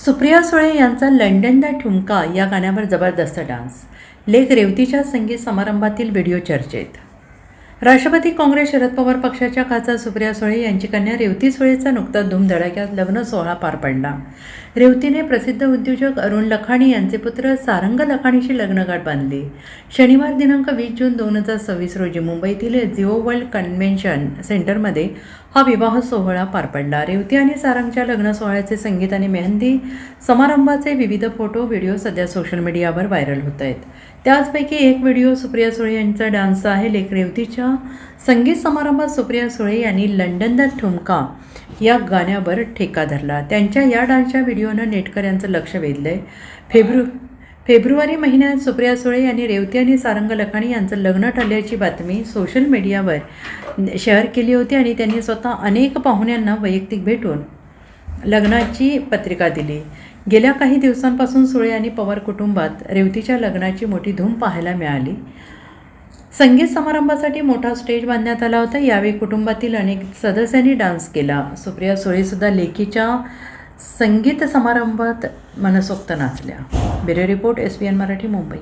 सुप्रिया सुळे यांचा लंडनला ठुमका या गाण्यावर जबरदस्त डान्स. लेख रेवतीच्या संगीत समारंभातील व्हिडिओ चर्चेत. राष्ट्रवादी काँग्रेस शरद पवार पक्षाच्या खासदार सुप्रिया सुळे यांची कन्या रेवती सुळेचा नुकताच धूमधडाक्यात लग्न सोहळा पार पडला. रेवतीने प्रसिद्ध उद्योजक अरुण लखानी यांचे पुत्र सारंग लखानीशी लग्नगाठ बांधली. शनिवार दिनांक 20 जून 2026 रोजी मुंबईतील जिओ वर्ल्ड कन्व्हेन्शन सेंटरमध्ये हा विवाह सोहळा पार पडला. रेवती आणि सारंगच्या लग्न सोहळ्याचे संगीत आणि मेहंदी समारंभाचे विविध फोटो व्हिडिओ सध्या सोशल मीडियावर व्हायरल होत आहेत. त्याचपैकी एक व्हिडिओ सुप्रिया सुळे यांचा डान्सचा आहे. लेख रेवतीच्या संगीत समारंभात सुप्रिया सुळे यांनी लंडनला ठुमका या गाण्यावर ठेका धरला. त्यांच्या या डान्सच्या व्हिडिओनं नेटकऱ्यांचं लक्ष वेधलंय. फेब्रुवारी महिन्यात सुप्रिया सुळे यांनी रेवती आणि सारंग लखानी यांचं लग्न ठरल्याची बातमी सोशल मीडियावर शेअर केली होती आणि त्यांनी स्वतः अनेक पाहुण्यांना वैयक्तिक भेटून लग्नाची पत्रिका दिली. गेल्या काही दिवसांपासून सुळे आणि पवार कुटुंबात रेवतीच्या लग्नाची मोठी धूम पाहायला मिळाली. संगीत समारंभासाठी मोठा स्टेज बांधण्यात आला होता. यावेळी कुटुंबातील अनेक सदस्यांनी डान्स केला. सुप्रिया सुळेसुद्धा लेकीच्या संगीत समारंभात मनसोक्त नाचल्या. Bureau report SBN Marathi, Mumbai.